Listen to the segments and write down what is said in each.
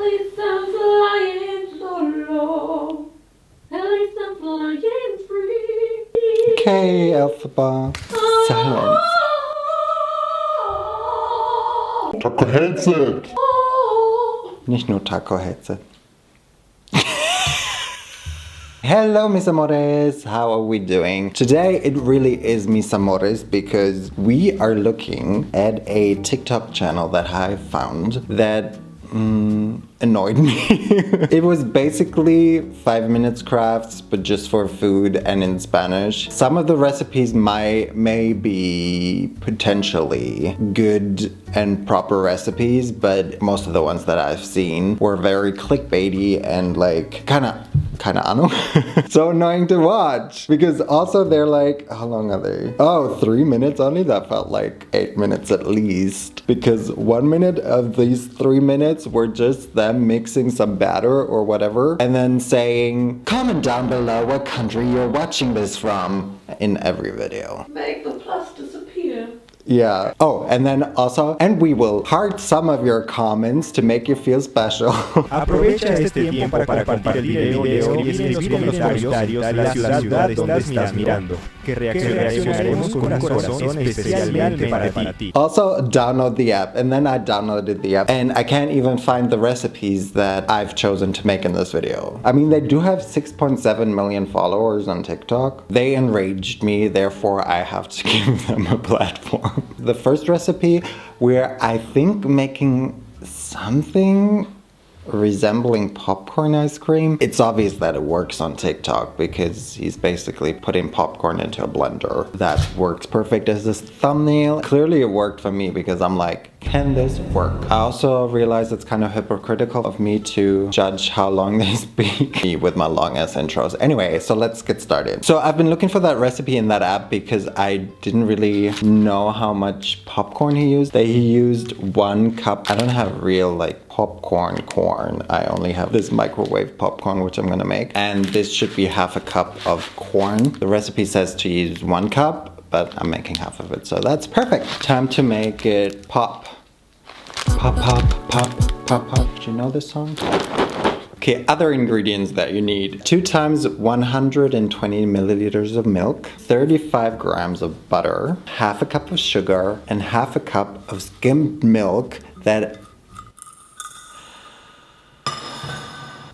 least I'm flying solo. At least I'm flying free. Okay, Alphaba. Silence. Taco Headset! Nicht nur Taco Headset. Hello, mis amores. How are we doing? Today it really is mis amores because we are looking at a TikTok channel that I found that annoyed me. It was basically 5 minutes crafts, but just for food and in Spanish. Some of the recipes may be potentially good and proper recipes, but most of the ones that I've seen were very clickbaity and like kind of so annoying to watch, because also they're like, how long are they? Oh, 3 minutes only? That felt like 8 minutes at least, because 1 minute of these 3 minutes were just them mixing some batter or whatever and then saying, comment down below what country you're watching this from in every video. Make the plus disappear. Yeah. Oh, and then also, and we will heart some of your comments to make you feel special. Aprovecha este tiempo para compartir el video y escribir en los comentarios la ciudad donde estás mirando, que reaccionaremos con un corazón especialmente para ti. Also, download the app, and then I downloaded the app, and I can't even find the recipes that I've chosen to make in this video. I mean, they do have 6.7 million followers on TikTok. They enraged me, therefore I have to give them a platform. The first recipe, we're, I think, making something resembling popcorn ice cream. It's obvious that it works on TikTok because he's basically putting popcorn into a blender. That works perfect as this thumbnail. Clearly it worked for me because I'm like, can this work? I also realize it's kind of hypocritical of me to judge how long they speak with my long ass intros. Anyway, so let's get started. So I've been looking for that recipe in that app because I didn't really know how much popcorn he used. He used 1 cup. I don't have real like popcorn corn. I only have this microwave popcorn, which I'm gonna make. And this should be half a cup of corn. The recipe says to use 1 cup, but I'm making half of it, so that's perfect. Time to make it pop. Pop, pop, pop, pop, pop. Do you know this song? Okay, other ingredients that you need. 2 times 120 milliliters of milk, 35 grams of butter, half a cup of sugar, and half a cup of skimmed milk that,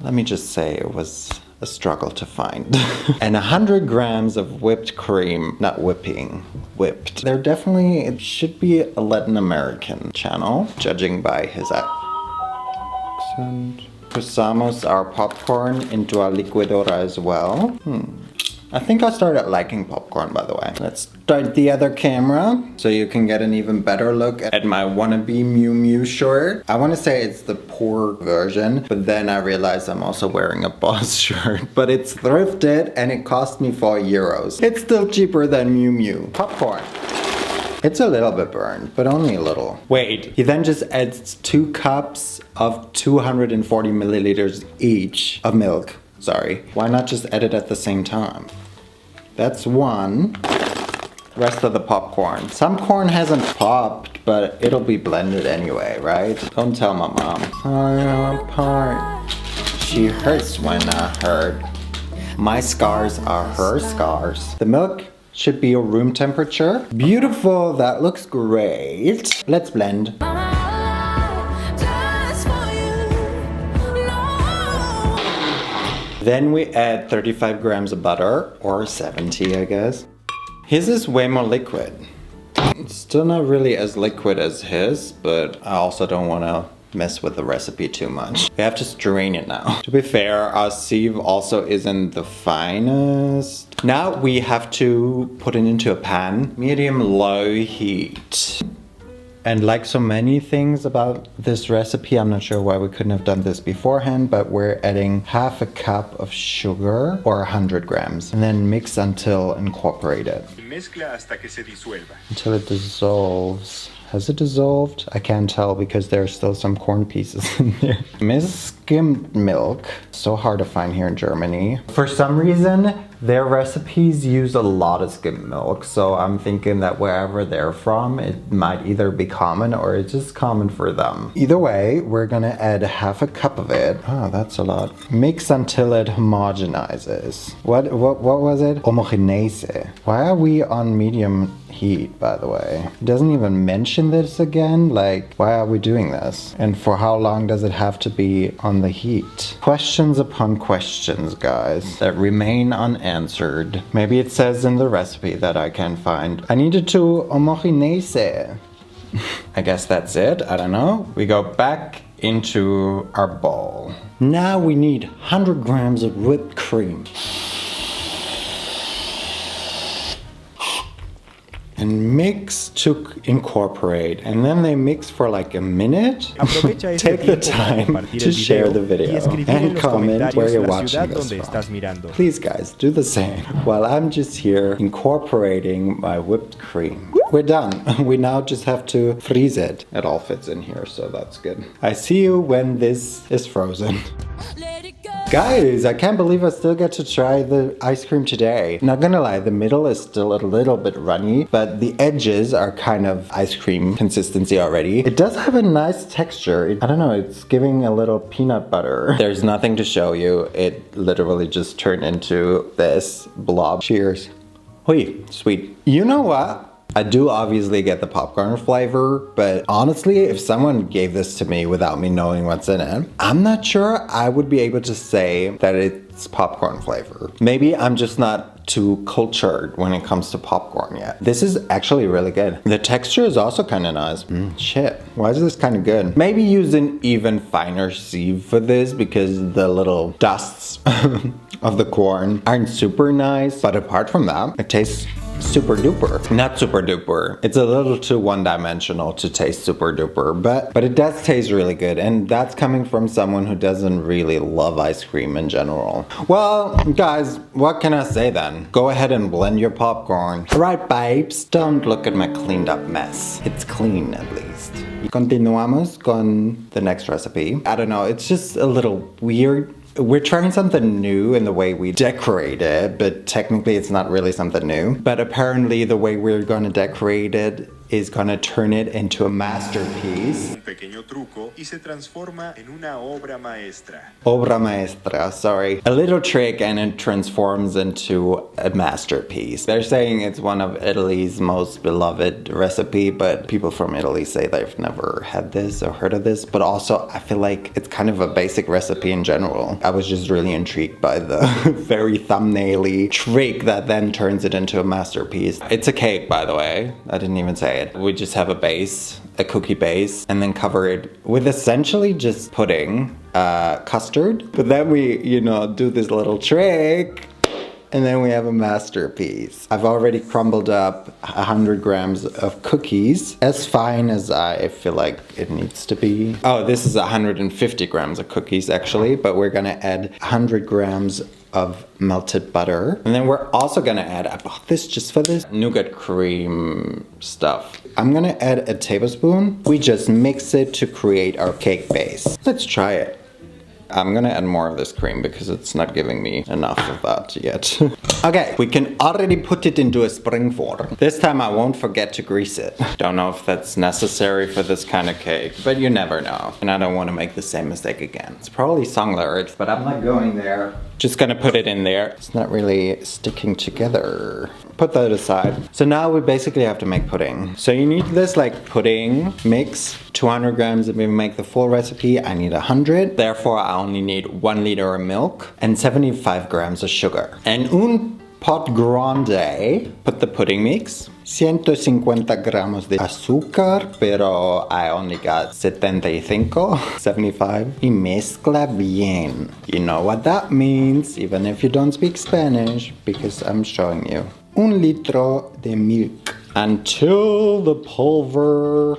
let me just say, it was a struggle to find. And 100 grams of whipped cream, not whipping, whipped. They're definitely, it should be a Latin American channel, judging by his accent. Procesamos our popcorn into a liquidora as well. I think I started liking popcorn, by the way. Let's start the other camera so you can get an even better look at my wannabe Mew Mew shirt. I want to say it's the poor version, but then I realized I'm also wearing a Boss shirt. But it's thrifted and it cost me 4 euros. It's still cheaper than Mew Mew. Popcorn. It's a little bit burned, but only a little. Wait, he then just adds 2 cups of 240 milliliters each of milk. Sorry. Why not just add it at the same time? That's 1. Rest of the popcorn. Some corn hasn't popped, but it'll be blended anyway, right? Don't tell my mom. I'm apart. She hurts when I hurt. My scars are her scars. The milk should be room temperature. Beautiful, that looks great. Let's blend. Then we add 35 grams of butter, or 70 I guess. His is way more liquid. It's still not really as liquid as his, but I also don't want to mess with the recipe too much. We have to strain it now. To be fair, our sieve also isn't the finest. Now we have to put it into a pan, medium-low heat. And like so many things about this recipe, I'm not sure why we couldn't have done this beforehand, but we're adding half a cup of sugar, or 100 grams, and then mix until incorporated. Until it dissolves. Has it dissolved? I can't tell because there are still some corn pieces in there. Skimmed milk. So hard to find here in Germany. For some reason, Their recipes use a lot of skim milk, so I'm thinking that wherever they're from, it might either be common or it's just common for them. Either way, we're gonna add half a cup of it. Oh, that's a lot. Mix until it homogenizes. What was it? Homogenese. Why are we on medium heat, by the way? It doesn't even mention this again. Like, why are we doing this? And for how long does it have to be on the heat? Questions upon questions, guys, that remain unanswered. Maybe it says in the recipe that I can't find. I needed to homogenese. I guess that's it. I don't know. We go back into our bowl. Now we need 100 grams of whipped cream. And mix to incorporate. And then they mix for like a minute. Take the time to share the video and comment where you're watching this from. Please guys, do the same. While I'm just here incorporating my whipped cream. We're done. We now just have to freeze it. It all fits in here, so that's good. I see you when this is frozen. Guys, I can't believe I still get to try the ice cream today. Not gonna lie, the middle is still a little bit runny, but the edges are kind of ice cream consistency already. It does have a nice texture. I don't know, it's giving a little peanut butter. There's nothing to show you. It literally just turned into this blob. Cheers. Oi, sweet. You know what? I do obviously get the popcorn flavor, but honestly, if someone gave this to me without me knowing what's in it, I'm not sure I would be able to say that it's popcorn flavor. Maybe I'm just not too cultured when it comes to popcorn yet. This is actually really good. The texture is also kind of nice. Shit, why is this kind of good? Maybe use an even finer sieve for this because the little dusts of the corn aren't super nice. But apart from that, it tastes super duper. Not super duper. It's a little too one-dimensional to taste super duper, but it does taste really good, and that's coming from someone who doesn't really love ice cream in general. Well, guys, what can I say then? Go ahead and blend your popcorn. Right, babes, don't look at my cleaned up mess. It's clean at least. Continuamos con the next recipe. I don't know, it's just a little weird. We're trying something new in the way we decorate it, but technically it's not really something new. But apparently the way we're going to decorate it is going to turn it into a masterpiece. Un pequeño truco y se transforma en una obra maestra. Obra maestra, sorry. A little trick and it transforms into a masterpiece. They're saying it's one of Italy's most beloved recipe, but people from Italy say they've never had this or heard of this. But also, I feel like it's kind of a basic recipe in general. I was just really intrigued by the very thumbnail-y trick that then turns it into a masterpiece. It's a cake, by the way. I didn't even say it. We just have a base, a cookie base, and then cover it with essentially just pudding, custard. But then we, do this little trick, and then we have a masterpiece. I've already crumbled up 100 grams of cookies, as fine as I feel like it needs to be. Oh, this is 150 grams of cookies actually, but we're gonna add 100 grams of melted butter. And then we're also gonna add, I bought this just for this, nougat cream stuff. I'm gonna add a tablespoon. We just mix it to create our cake base. Let's try it. I'm gonna add more of this cream because it's not giving me enough of that yet. Okay, we can already put it into a spring form. This time I won't forget to grease it. Don't know if that's necessary for this kind of cake, but you never know. And I don't want to make the same mistake again. It's probably song lyrics, but I'm not going there. Just gonna put it in there. It's not really sticking together. Put that aside. So now we basically have to make pudding. So you need this like pudding mix, 200 grams if we make the full recipe. I need 100. Therefore, I only need 1 liter of milk and 75 grams of sugar. And un pot grande, put the pudding mix. 150 gramos de azúcar, pero I only got 75. Y mezcla bien. You know what that means, even if you don't speak Spanish, because I'm showing you. 1 litro de milk. Until the pulver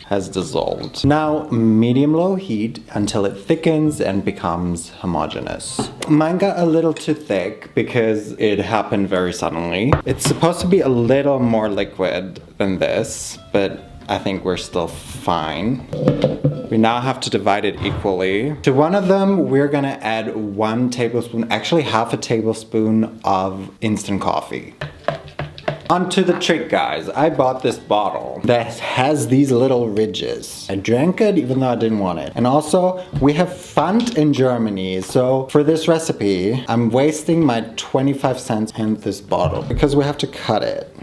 has dissolved. Now, medium-low heat until it thickens and becomes homogeneous. Mine got a little too thick because it happened very suddenly. It's supposed to be a little more liquid than this, but I think we're still fine. We now have to divide it equally. To one of them, we're gonna add 1 tablespoon, actually half a tablespoon of instant coffee. On to the trick, guys. I bought this bottle that has these little ridges. I drank it even though I didn't want it. And also, we have Pfand in Germany. So for this recipe, I'm wasting my 25 cents in this bottle because we have to cut it.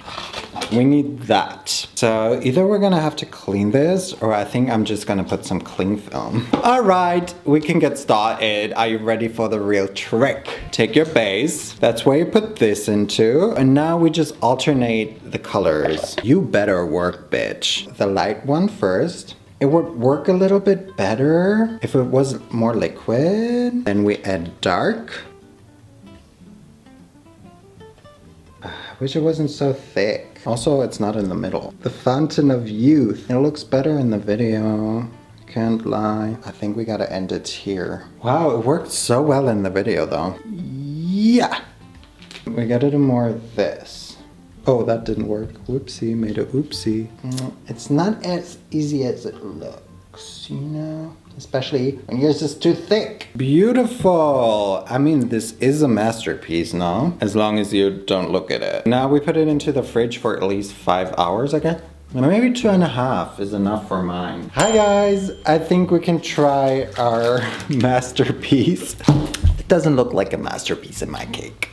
We need that. So either we're gonna have to clean this or I think I'm just gonna put some cling film. All right, we can get started. Are you ready for the real trick? Take your base. That's where you put this into. And now we just alternate the colors. You better work, bitch. The light one first. It would work a little bit better if it was more liquid. Then we add dark. I wish it wasn't so thick. Also, it's not in the middle. The Fountain of Youth. It looks better in the video. Can't lie. I think we gotta end it here. Wow, it worked so well in the video though. Yeah. We gotta do more of this. Oh, that didn't work. Whoopsie, made a oopsie. It's not as easy as it looks, you know? Especially when yours is too thick. Beautiful. I mean, this is a masterpiece, no? As long as you don't look at it. Now we put it into the fridge for at least 5 hours, I guess. Maybe 2.5 is enough for mine. Hi guys, I think we can try our masterpiece. It doesn't look like a masterpiece in my cake.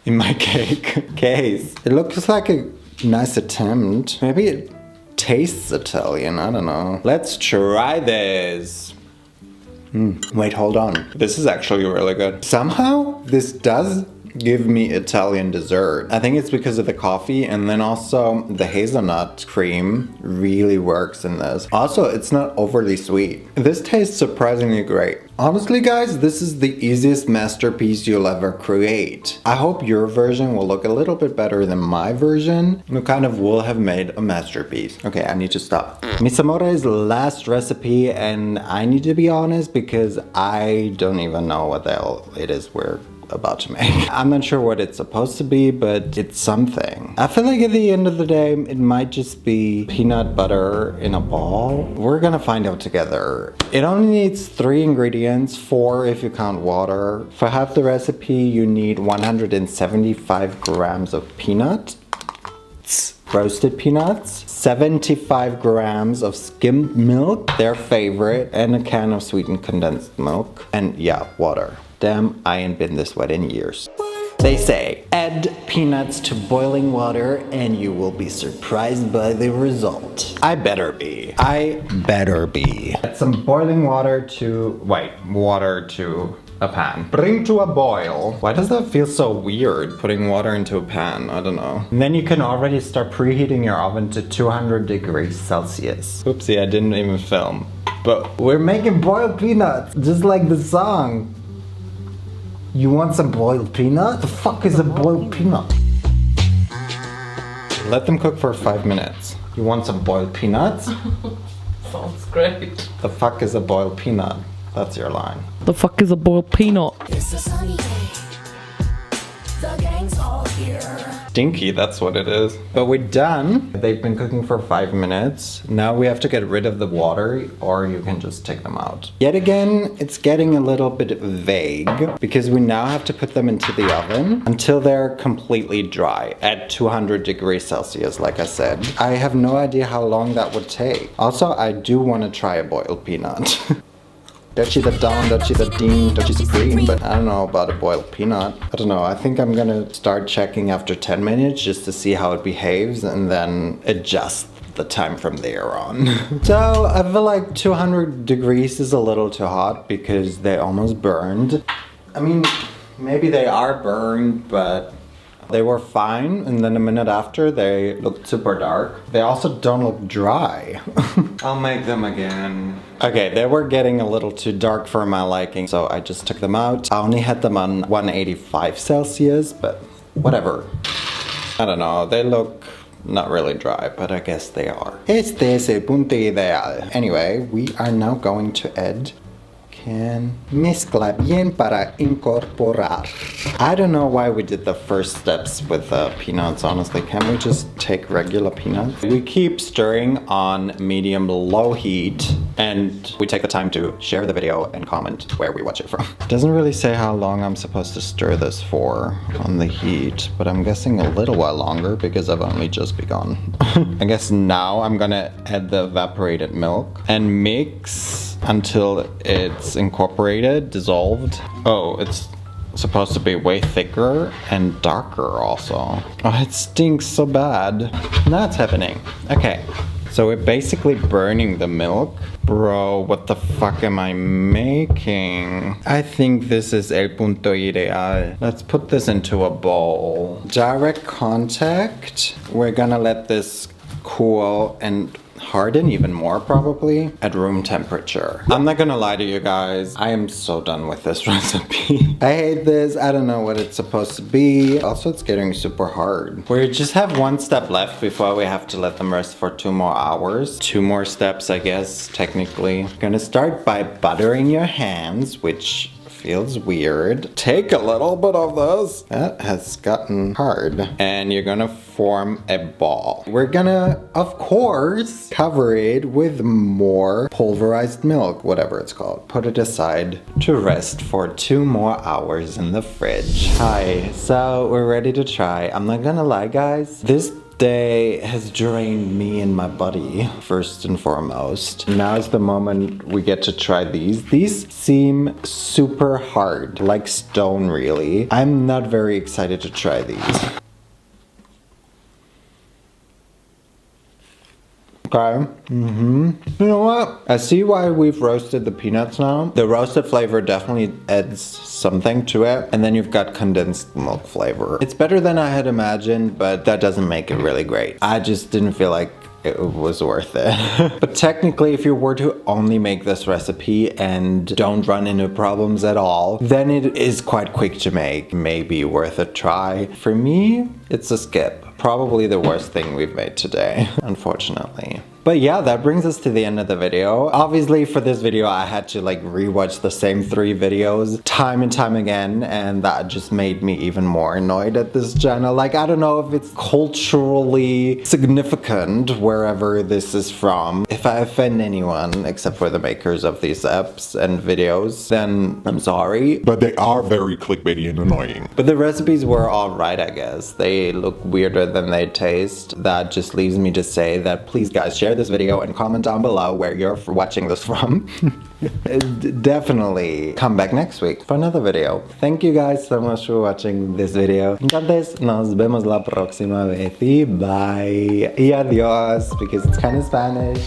In my cake case. It looks like a nice attempt. Maybe it tastes Italian, I don't know. Let's try this. Wait, hold on. This is actually really good. Somehow, this does give me Italian dessert. I think it's because of the coffee and then also the hazelnut cream really works in this. Also, it's not overly sweet. This tastes surprisingly great. Honestly, guys, this is the easiest masterpiece you'll ever create. I hope your version will look a little bit better than my version. You kind of will have made a masterpiece. Okay, I need to stop. Misamore's last recipe, and I need to be honest because I don't even know what the hell it is we're about to make. I'm not sure what it's supposed to be, but it's something. I feel like at the end of the day, it might just be peanut butter in a ball. We're gonna find out together. It only needs 3 ingredients, 4 if you count water. For half the recipe, you need 175 grams of peanuts, roasted peanuts, 75 grams of skimmed milk, their favorite, and a can of sweetened condensed milk, and yeah, water. Damn, I ain't been this wet in years. They say, add peanuts to boiling water and you will be surprised by the result. I better be. I better be. Add some boiling water to a pan. Bring to a boil. Why does that feel so weird, putting water into a pan? I don't know. And then you can already start preheating your oven to 200 degrees Celsius. Oopsie, I didn't even film. But we're making boiled peanuts, just like the song. You want some boiled peanut? The fuck is a boiled peanut? Let them cook for 5 minutes. You want some boiled peanuts? Sounds great. The fuck is a boiled peanut? That's your line. The fuck is a boiled peanut? It's a sunny day. The gang's all here. Stinky, that's what it is. But we're done. They've been cooking for 5 minutes. Now we have to get rid of the water, or you can just take them out. Yet again, it's getting a little bit vague because we now have to put them into the oven until they're completely dry at 200 degrees Celsius, like I said. I have no idea how long that would take. Also, I do want to try a boiled peanut. Dutchie the Don, Dutchie the Dean, Dutchie Supreme, but I don't know about a boiled peanut. I don't know, I think I'm gonna start checking after 10 minutes just to see how it behaves and then adjust the time from there on. So I feel like 200 degrees is a little too hot because they almost burned. I mean, maybe they are burned, but they were fine, and then a minute after they looked super dark. They also don't look dry. I'll make them again. Okay, they were getting a little too dark for my liking, so I just took them out. I only had them on 185 Celsius, but whatever. I don't know, they look not really dry, but I guess they are. Este es el punto ideal. Anyway, we are now going to add can mezcla bien para incorporar. I don't know why we did the first steps with the peanuts, honestly. Can't we just take regular peanuts? We keep stirring on medium-low heat, and we take the time to share the video and comment where we watch it from. Doesn't really say how long I'm supposed to stir this for on the heat, but I'm guessing a little while longer because I've only just begun. I guess now I'm gonna add the evaporated milk and mix until it's incorporated, dissolved. Oh, it's supposed to be way thicker and darker also. Oh, it stinks so bad. Now it's happening. Okay, so we're basically burning the milk. Bro, what the fuck am I making? I think this is el punto ideal. Let's put this into a bowl. Direct contact. We're gonna let this cool and harden even more probably at room temperature. I'm not gonna lie to you guys, I am so done with this recipe. I hate this, I don't know what it's supposed to be. Also, it's getting super hard. We just have one step left before we have to let them rest for 2 more hours. 2 more steps, I guess, technically. Gonna start by buttering your hands, which feels weird. Take a little bit of this. That has gotten hard. And you're gonna form a ball. We're gonna, of course, cover it with more pulverized milk, whatever it's called. Put it aside to rest for 2 more hours in the fridge. Hi, so we're ready to try. I'm not gonna lie, guys. This day has drained me and my body, first and foremost. Now is the moment we get to try these. These seem super hard, like stone really. I'm not very excited to try these. Okay. You know what? I see why we've roasted the peanuts now. The roasted flavor definitely adds something to it. And then you've got condensed milk flavor. It's better than I had imagined, but that doesn't make it really great. I just didn't feel like it was worth it. But technically, if you were to only make this recipe and don't run into problems at all, then it is quite quick to make. Maybe worth a try. For me, it's a skip. Probably the worst thing we've made today, unfortunately. But yeah, that brings us to the end of the video. Obviously, for this video, I had to like rewatch the same 3 videos time and time again, and that just made me even more annoyed at this channel. Like, I don't know if it's culturally significant wherever this is from. If I offend anyone, except for the makers of these apps and videos, then I'm sorry. But they are very clickbaity and annoying. But the recipes were alright, I guess. They look weirder than they taste. That just leaves me to say that please guys, share this video and comment down below where you're watching this from. Definitely come back next week for another video. Thank you guys so much for watching this video. Entonces, nos vemos la próxima vez y bye. Y adios, because it's kind of Spanish.